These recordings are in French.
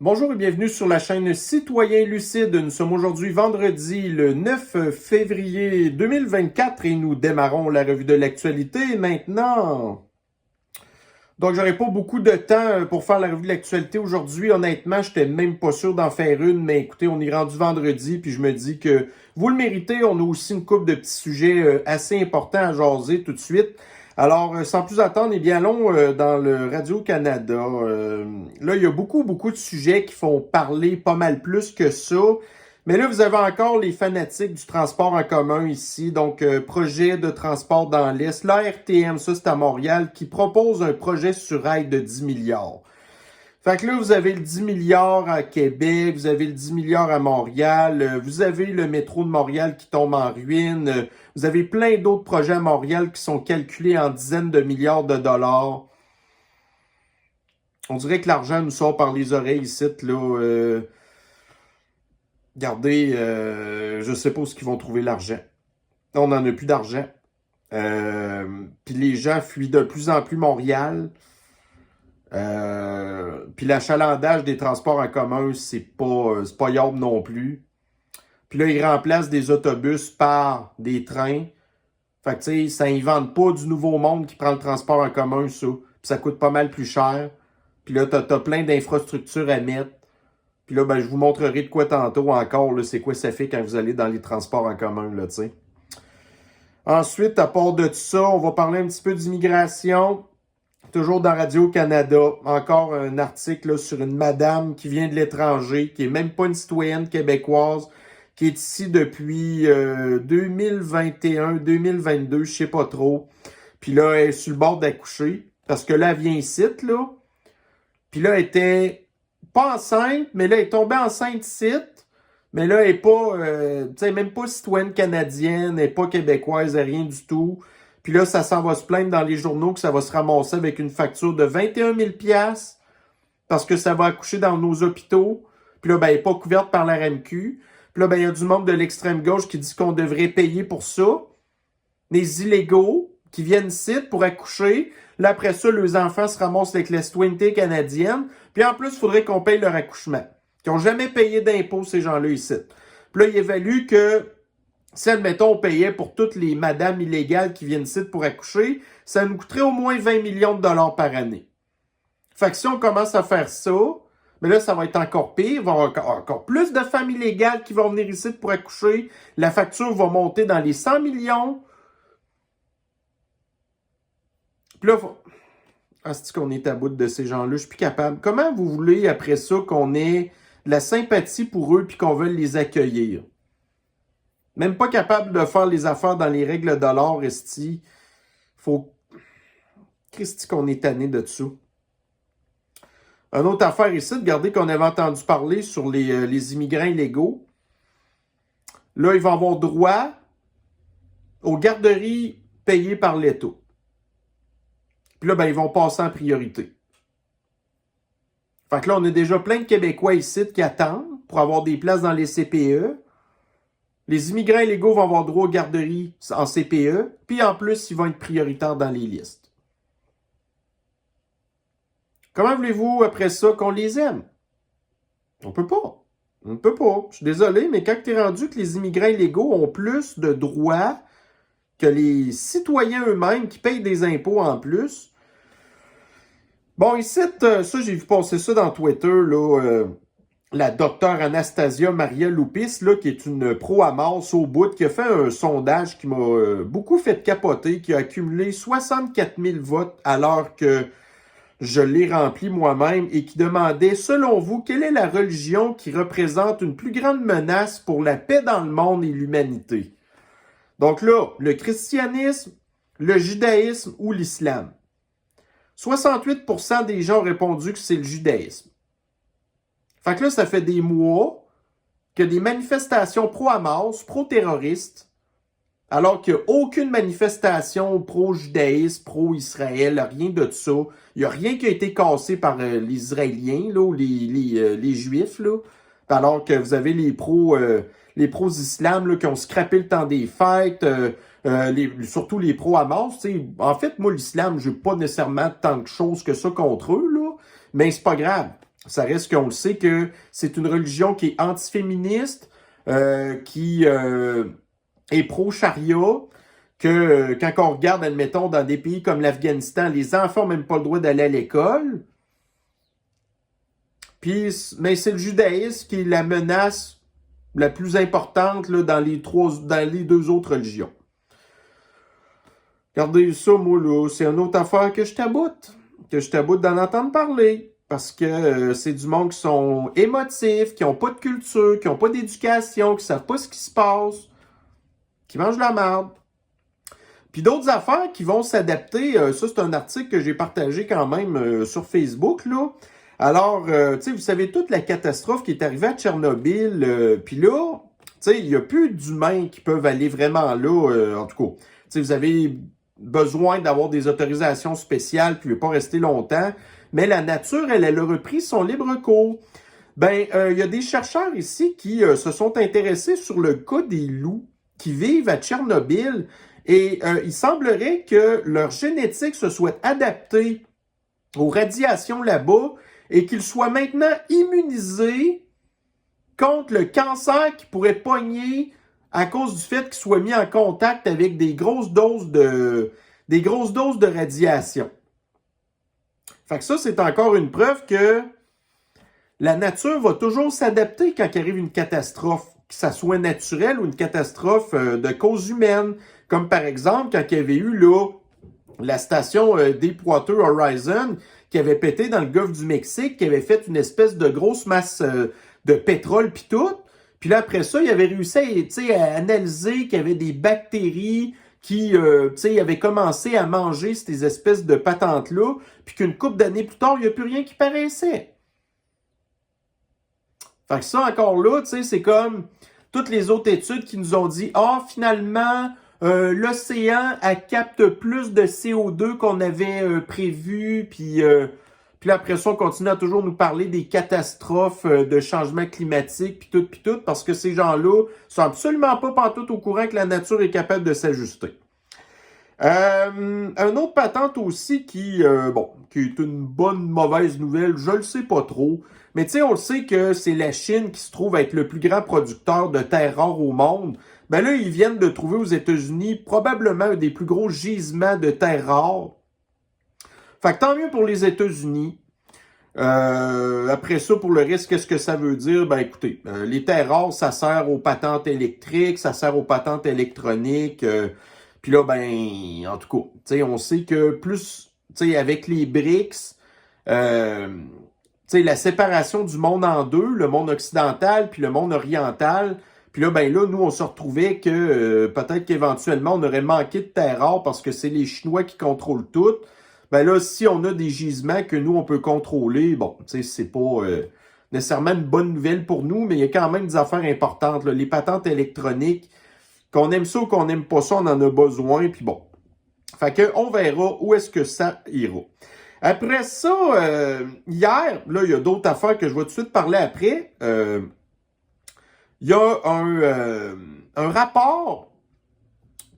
Bonjour et bienvenue sur la chaîne Citoyen Lucide. Nous sommes aujourd'hui vendredi le 9 février 2024 et nous démarrons la revue de l'actualité maintenant. Donc, j'aurais pas beaucoup de temps pour faire la revue de l'actualité aujourd'hui. Honnêtement, j'étais même pas sûr d'en faire une, mais écoutez, on est rendu vendredi, puis je me dis que vous le méritez. On a aussi une couple de petits sujets assez importants à jaser tout de suite. Alors, sans plus attendre, eh bien, allons dans le Radio-Canada. Là, il y a beaucoup de sujets qui font parler pas mal plus que ça. Mais là, vous avez encore les fanatiques du transport en commun ici. Donc, projet de transport dans l'Est. L'ARTM, ça, c'est à Montréal, qui propose un projet sur rail de 10 milliards. Fait que là, vous avez le 10 milliards à Québec, vous avez le 10 milliards à Montréal, vous avez le métro de Montréal qui tombe en ruine, vous avez plein d'autres projets à Montréal qui sont calculés en dizaines de milliards de dollars. On dirait que l'argent nous sort par les oreilles ici, là. Regardez, je sais pas où ils vont trouver l'argent. On n'en a plus d'argent. Puis les gens fuient de plus en plus Montréal. Puis l'achalandage des transports en commun, c'est pas yable non plus. Puis là, ils remplacent des autobus par des trains. Fait que, tu sais, ça invente pas du nouveau monde qui prend le transport en commun, ça. Puis ça coûte pas mal plus cher. Puis là, t'as plein d'infrastructures à mettre. Puis là, ben, je vous montrerai de quoi tantôt encore, là, c'est quoi ça fait quand vous allez dans les transports en commun, là, tu sais. Ensuite, à part de tout ça, on va parler un petit peu d'immigration. Toujours dans Radio-Canada, encore un article là, sur une madame qui vient de l'étranger, qui est même pas une citoyenne québécoise, qui est ici depuis 2021-2022, je sais pas trop. Puis là, elle est sur le bord d'accoucher, parce que là, elle vient ici, là. Puis là, elle était pas enceinte, mais là, elle est tombée enceinte ici. Mais là, elle est pas, tu sais, même pas citoyenne canadienne, elle est pas québécoise, elle est rien du tout. Puis là, ça s'en va se plaindre dans les journaux que ça va se ramasser avec une facture de 21 000 $ parce que ça va accoucher dans nos hôpitaux. Puis là, ben, elle n'est pas couverte par la RAMQ. Puis là, ben, il y a du monde de l'extrême gauche qui dit qu'on devrait payer pour ça. Les illégaux qui viennent ici pour accoucher. Là, après ça, les enfants se ramassent avec la citoyenneté canadienne. Puis en plus, il faudrait qu'on paye leur accouchement. Qui n'ont jamais payé d'impôts, ces gens-là ici. Puis là, il évalue que si, admettons, on payait pour toutes les madames illégales qui viennent ici pour accoucher, ça nous coûterait au moins 20 millions de dollars par année. Fait que si on commence à faire ça, mais là, ça va être encore pire. Il va y avoir encore plus de femmes illégales qui vont venir ici pour accoucher. La facture va monter dans les 100 millions. Puis là, c'est qu'on est à bout de ces gens-là. Je suis plus capable. Comment vous voulez, après ça, qu'on ait de la sympathie pour eux puis qu'on veuille les accueillir? Même pas capable de faire les affaires dans les règles de l'art, esti. Faut... Christy qu'on est tanné de dessous. Une autre affaire ici, regardez qu'on avait entendu parler sur les immigrants illégaux. Là, ils vont avoir droit aux garderies payées par l'État. Puis là, ben, ils vont passer en priorité. Fait que là, on a déjà plein de Québécois ici qui attendent pour avoir des places dans les CPE. Les immigrants illégaux vont avoir droit aux garderies en CPE, puis en plus, ils vont être prioritaires dans les listes. Comment voulez-vous, après ça, qu'on les aime? On peut pas. On ne peut pas. Je suis désolé, mais quand tu es rendu que les immigrants illégaux ont plus de droits que les citoyens eux-mêmes qui payent des impôts en plus. Bon, ici, ça, j'ai vu passer ça dans Twitter, là, la docteure Anastasia Maria Loupis, là, qui est une pro-Hamas au bout, qui a fait un sondage qui m'a beaucoup fait capoter, qui a accumulé 64 000 votes alors que je l'ai rempli moi-même et qui demandait, selon vous, quelle est la religion qui représente une plus grande menace pour la paix dans le monde et l'humanité? Donc là, le christianisme, le judaïsme ou l'islam. 68% des gens ont répondu que c'est le judaïsme. Fait que là, ça fait des mois que des manifestations pro-Hamas, pro-terroristes, alors qu'il n'y a aucune manifestation pro-judaïsme, pro-Israël, rien de ça. Il n'y a rien qui a été cassé par les Israéliens là, ou les Juifs. Là. Alors que vous avez les pro-islam là, qui ont scrappé le temps des fêtes, surtout les pro-Hamas. En fait, moi, l'islam, je n'ai pas nécessairement tant de choses que ça contre eux, là, mais c'est pas grave. Ça reste qu'on le sait que c'est une religion qui est antiféministe, qui est pro-charia, que quand on regarde, admettons, dans des pays comme l'Afghanistan, les enfants n'ont même pas le droit d'aller à l'école. Puis, mais c'est le judaïsme qui est la menace la plus importante là, dans les deux autres religions. Regardez ça, moi, là, c'est une autre affaire que je taboute d'en entendre parler. Parce que c'est du monde qui sont émotifs, qui n'ont pas de culture, qui n'ont pas d'éducation, qui ne savent pas ce qui se passe, qui mangent de la merde. Puis d'autres affaires qui vont s'adapter, ça c'est un article que j'ai partagé quand même sur Facebook, là. Alors, tu sais, vous savez toute la catastrophe qui est arrivée à Tchernobyl, puis là, tu sais, il n'y a plus d'humains qui peuvent aller vraiment là, en tout cas. Tu sais, vous avez besoin d'avoir des autorisations spéciales, puis ne pas rester longtemps. Mais la nature, elle a repris son libre cours. Ben, il y a des chercheurs ici qui se sont intéressés sur le cas des loups qui vivent à Tchernobyl. Et il semblerait que leur génétique se soit adaptée aux radiations là-bas et qu'ils soient maintenant immunisés contre le cancer qui pourrait pogner à cause du fait qu'ils soient mis en contact avec des grosses doses de radiation. Fait que ça, c'est encore une preuve que la nature va toujours s'adapter quand il arrive une catastrophe, que ça soit naturelle ou une catastrophe de cause humaine. Comme par exemple, quand il y avait eu là, la station Deepwater Horizon qui avait pété dans le golfe du Mexique, qui avait fait une espèce de grosse masse de pétrole puis tout. Puis là, après ça, il avait réussi à analyser qu'il y avait des bactéries qui avaient commencé à manger ces espèces de patentes-là, puis qu'une couple d'années plus tard, il n'y a plus rien qui paraissait. Fait que ça, encore là, c'est comme toutes les autres études qui nous ont dit « Ah, finalement, l'océan, elle capte plus de CO2 qu'on avait prévu, puis là, après ça, on continue à toujours nous parler des catastrophes de changement climatique, puis tout, parce que ces gens-là sont absolument pas pantoute au courant que la nature est capable de s'ajuster. Un autre patente aussi qui est une bonne mauvaise nouvelle, je le sais pas trop, mais tu sais, on le sait que c'est la Chine qui se trouve être le plus grand producteur de terres rares au monde. Ben là, ils viennent de trouver aux États-Unis probablement un des plus gros gisements de terres rares. Fait que tant mieux pour les États-Unis. Après ça, pour le reste, qu'est-ce que ça veut dire? Ben écoutez, les terres rares, ça sert aux patentes électriques, ça sert aux patentes électroniques. Puis là, ben, en tout cas, tu sais, on sait que plus, tu sais, avec les BRICS, tu sais, la séparation du monde en deux, le monde occidental puis le monde oriental. Puis là, ben là, nous, on se retrouvait que peut-être qu'éventuellement, on aurait manqué de terres rares parce que c'est les Chinois qui contrôlent tout. Ben là, si on a des gisements que nous, on peut contrôler, bon, tu sais, c'est pas nécessairement une bonne nouvelle pour nous, mais il y a quand même des affaires importantes, là. Les patentes électroniques, qu'on aime ça ou qu'on n'aime pas ça, on en a besoin, puis bon. Fait que on verra où est-ce que ça ira. Après ça, hier, là, il y a d'autres affaires que je vais tout de suite parler après. Il y a un rapport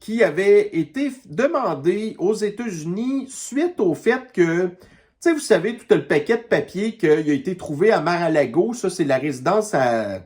qui avait été demandé aux États-Unis suite au fait que, tu sais, vous savez, tout le paquet de papier qui a été trouvé à Mar-a-Lago, ça, c'est la résidence à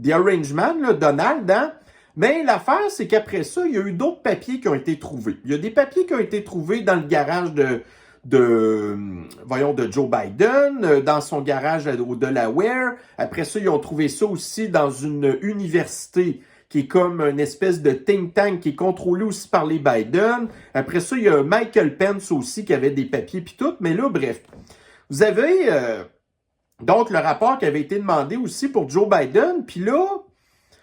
The Arrangement, là, Donald, hein? Mais l'affaire, c'est qu'après ça, il y a eu d'autres papiers qui ont été trouvés. Il y a des papiers qui ont été trouvés dans le garage de Joe Biden, dans son garage au Delaware. Après ça, ils ont trouvé ça aussi dans une université qui est comme une espèce de think tank qui est contrôlé aussi par les Biden. Après ça, il y a Michael Pence aussi qui avait des papiers puis tout. Mais là, bref, vous avez donc le rapport qui avait été demandé aussi pour Joe Biden. Puis là,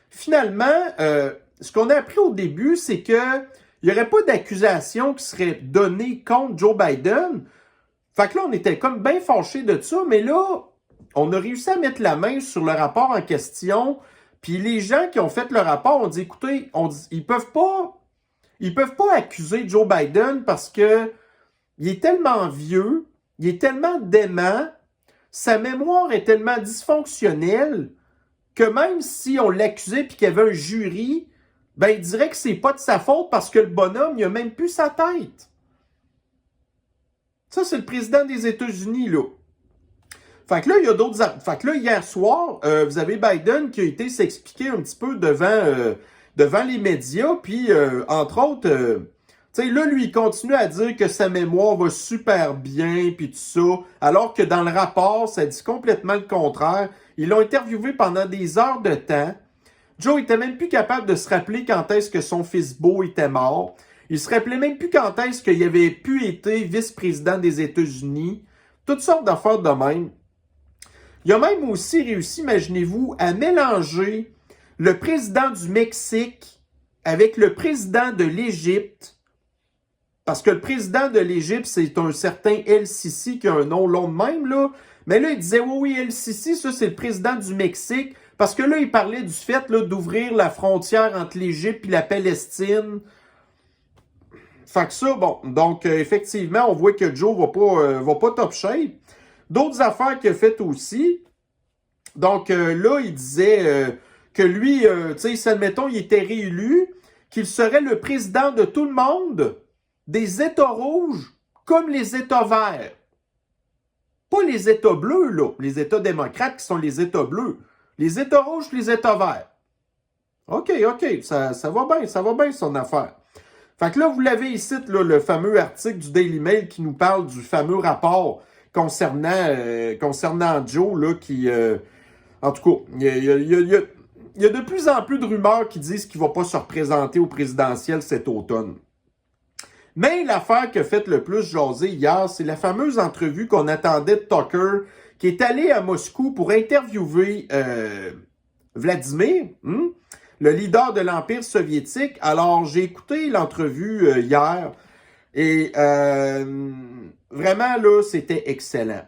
finalement, ce qu'on a appris au début, c'est que il n'y aurait pas d'accusation qui serait donnée contre Joe Biden. Fait que là, on était comme bien fâchés de ça, mais là, on a réussi à mettre la main sur le rapport en question. Puis les gens qui ont fait le rapport ont dit, écoutez, ils peuvent pas accuser Joe Biden parce que il est tellement vieux, il est tellement dément, sa mémoire est tellement dysfonctionnelle que même si on l'accusait puis qu'il y avait un jury, ben il dirait que c'est pas de sa faute parce que le bonhomme, il a même plus sa tête. Ça, c'est le président des États-Unis, là. Fait que là, il y a d'autres... Fait que là, hier soir, vous avez Biden qui a été s'expliquer un petit peu devant les médias, puis entre autres... tu sais, là, lui, il continue à dire que sa mémoire va super bien, puis tout ça, alors que dans le rapport, ça dit complètement le contraire. Ils l'ont interviewé pendant des heures de temps. Joe était même plus capable de se rappeler quand est-ce que son fils Beau était mort. Il se rappelait même plus quand est-ce qu'il avait pu être vice-président des États-Unis. Toutes sortes d'affaires de même. Il a même aussi réussi, imaginez-vous, à mélanger le président du Mexique avec le président de l'Égypte. Parce que le président de l'Égypte, c'est un certain El-Sisi qui a un nom long de même, là. Mais là, il disait, oui, El-Sisi, ça, c'est le président du Mexique. Parce que là, il parlait du fait là, d'ouvrir la frontière entre l'Égypte et la Palestine. Fait que ça, bon, donc effectivement, on voit que Joe va pas top shape. D'autres affaires qu'il a faites aussi. Donc là, il disait que lui, tu sais, admettons, il était réélu, qu'il serait le président de tout le monde, des États rouges comme les États verts. Pas les États bleus, là, les États démocrates qui sont les États bleus. Les États rouges, les États verts. OK, ça va bien son affaire. Fait que là, vous l'avez ici, là, le fameux article du Daily Mail qui nous parle du fameux rapport concernant Joe, là, qui... en tout cas, il y a de plus en plus de rumeurs qui disent qu'il ne va pas se représenter au présidentiel cet automne. Mais l'affaire qui a fait le plus jaser hier, c'est la fameuse entrevue qu'on attendait de Tucker, qui est allé à Moscou pour interviewer Vladimir, le leader de l'Empire soviétique. Alors, j'ai écouté l'entrevue hier et vraiment, là, c'était excellent.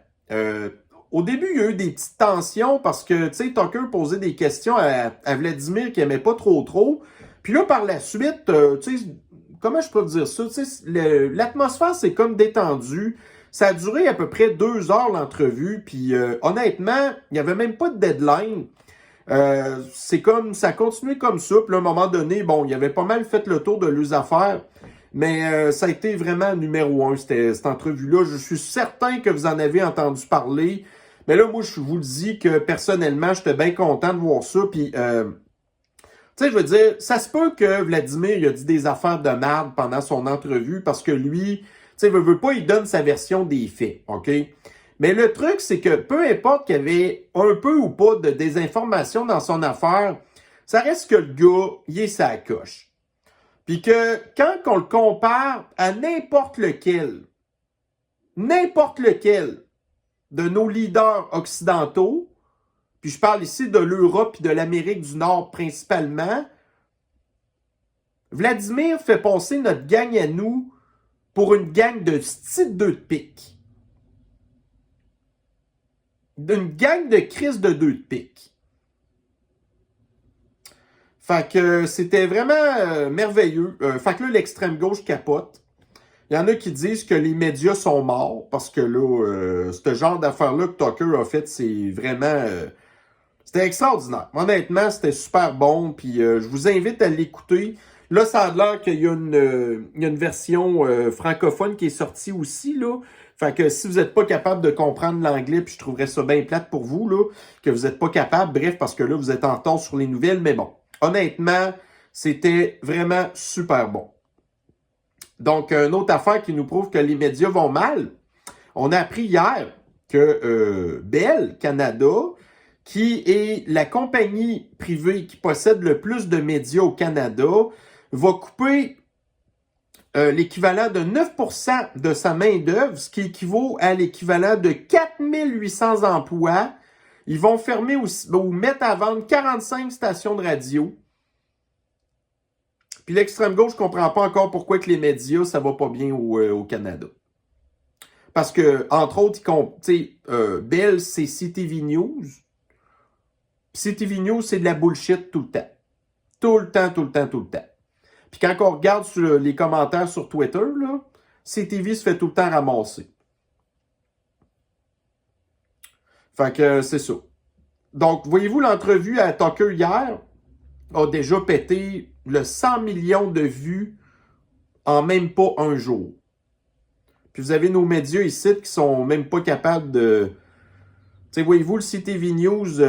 Au début, il y a eu des petites tensions parce que, tu sais, Tucker posait des questions à Vladimir qu'il n'aimait pas trop. Puis là, par la suite, tu sais, comment je peux dire ça? Tu sais, l'atmosphère, c'est comme détendue. Ça a duré à peu près 2 heures, l'entrevue. Puis honnêtement, il n'y avait même pas de deadline. C'est comme, ça a continué comme ça. Puis à un moment donné, bon, il avait pas mal fait le tour de leurs affaires. Mais ça a été vraiment numéro 1, cette entrevue-là. Je suis certain que vous en avez entendu parler. Mais là, moi, je vous le dis que personnellement, j'étais bien content de voir ça. Puis, tu sais, je veux dire, ça se peut que Vladimir il a dit des affaires de merde pendant son entrevue parce que lui, tu sais, veut pas, il donne sa version des faits, OK? Mais le truc, c'est que peu importe qu'il y avait un peu ou pas de désinformation dans son affaire, ça reste que le gars, il est sa coche. Puis que quand on le compare à n'importe lequel de nos leaders occidentaux, puis je parle ici de l'Europe et de l'Amérique du Nord principalement, Vladimir fait passer notre gang à nous pour une gang de style 2 de pique. Une gang de crise de 2 de pique. Fait que c'était vraiment merveilleux. Fait que là, l'extrême gauche capote. Il y en a qui disent que les médias sont morts parce que là, ce genre d'affaires-là que Tucker a fait, c'est vraiment... c'était extraordinaire. Honnêtement, c'était super bon. Puis je vous invite à l'écouter. Là, ça a l'air qu'il y a une version francophone qui est sortie aussi, là. Fait que si vous n'êtes pas capable de comprendre l'anglais, puis je trouverais ça bien plate pour vous, là, que vous n'êtes pas capable, bref, parce que là, vous êtes en retard sur les nouvelles, mais bon. Honnêtement, c'était vraiment super bon. Donc, une autre affaire qui nous prouve que les médias vont mal. On a appris hier que Bell Canada, qui est la compagnie privée qui possède le plus de médias au Canada, va couper l'équivalent de 9% de sa main-d'œuvre, ce qui équivaut à l'équivalent de 4800 emplois. Ils vont fermer ou mettre à vendre 45 stations de radio. Puis l'extrême gauche ne comprend pas encore pourquoi que les médias, ça va pas bien au Canada. Parce que, entre autres, Bell, c'est CTV News. CTV News, c'est de la bullshit tout le temps. Tout le temps. Puis quand on regarde sur les commentaires sur Twitter, là, CTV se fait tout le temps ramasser. Fait que c'est ça. Donc, voyez-vous, l'entrevue à Tucker hier a déjà pété le 100 millions de vues en même pas un jour. Puis vous avez nos médias ici qui sont même pas capables sais, voyez-vous, le CTV News,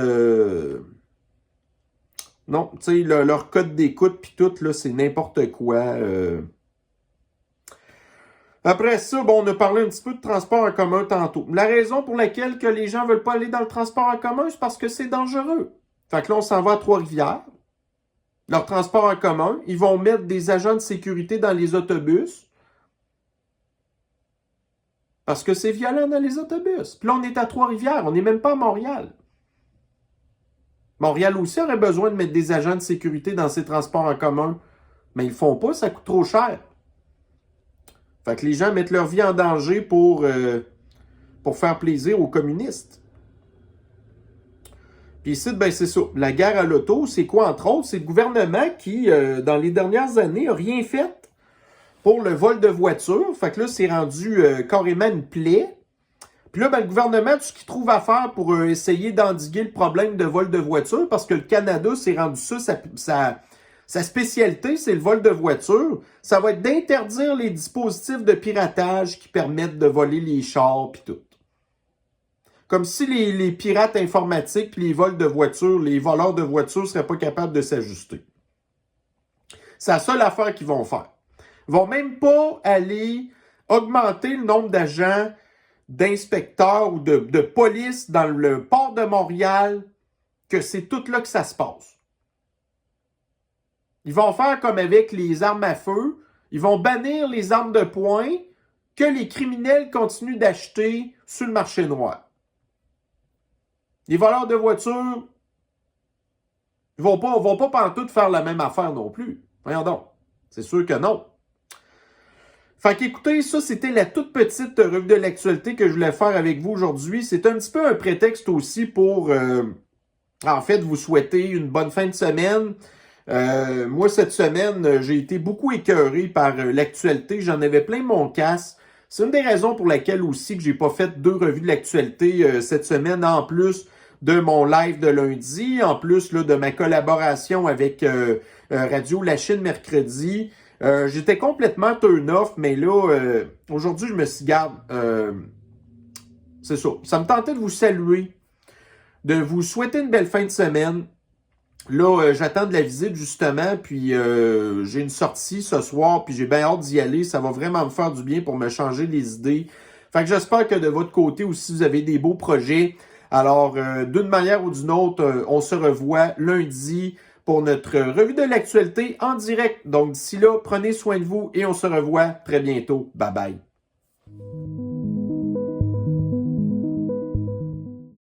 non, tu sais, leur code d'écoute puis tout, là, c'est n'importe quoi. Après ça, bon, on a parlé un petit peu de transport en commun tantôt. La raison pour laquelle que les gens veulent pas aller dans le transport en commun, c'est parce que c'est dangereux. Fait que là, on s'en va à Trois-Rivières. Leur transport en commun, ils vont mettre des agents de sécurité dans les autobus. Parce que c'est violent dans les autobus. Puis là, on est à Trois-Rivières, on n'est même pas à Montréal. Montréal aussi aurait besoin de mettre des agents de sécurité dans ses transports en commun. Mais ils le font pas, ça coûte trop cher. Fait que les gens mettent leur vie en danger pour faire plaisir aux communistes. Puis ici, ben c'est ça. La guerre à l'auto, c'est quoi, entre autres? C'est le gouvernement qui, dans les dernières années, n'a rien fait pour le vol de voitures. Fait que là, c'est rendu carrément une plaie. Puis là, ben, le gouvernement, tout ce qu'il trouve à faire pour essayer d'endiguer le problème de vol de voitures, parce que le Canada, c'est rendu ça, sa spécialité, c'est le vol de voitures, ça va être d'interdire les dispositifs de piratage qui permettent de voler les chars puis tout. Comme si les pirates informatiques puis les vols de voitures, les voleurs de voitures seraient pas capables de s'ajuster. C'est la seule affaire qu'ils vont faire. Ils vont même pas aller augmenter le nombre d'agents, d'inspecteurs ou de police dans le port de Montréal, que c'est tout là que ça se passe. Ils vont faire comme avec les armes à feu. Ils vont bannir les armes de poing que les criminels continuent d'acheter sur le marché noir. Les voleurs de voitures, ils vont pas pantoute faire la même affaire non plus. Voyons donc. C'est sûr que non. Fait qu'écoutez, ça, c'était la toute petite revue de l'actualité que je voulais faire avec vous aujourd'hui. C'est un petit peu un prétexte aussi pour, en fait, vous souhaiter une bonne fin de semaine. Moi, cette semaine, j'ai été beaucoup écœuré par l'actualité. J'en avais plein mon casse. C'est une des raisons pour laquelle aussi que j'ai pas fait 2 revues de l'actualité cette semaine, en plus de mon live de lundi, en plus là, de ma collaboration avec Radio La Chine mercredi. J'étais complètement turn-off, mais là, aujourd'hui, je me suis garde. C'est ça. Ça me tentait de vous saluer, de vous souhaiter une belle fin de semaine. Là, j'attends de la visite, justement, puis j'ai une sortie ce soir, puis j'ai bien hâte d'y aller. Ça va vraiment me faire du bien pour me changer les idées. Fait que j'espère que de votre côté aussi, vous avez des beaux projets. Alors, d'une manière ou d'une autre, on se revoit lundi pour notre revue de l'actualité en direct. Donc, d'ici là, prenez soin de vous et on se revoit très bientôt. Bye bye.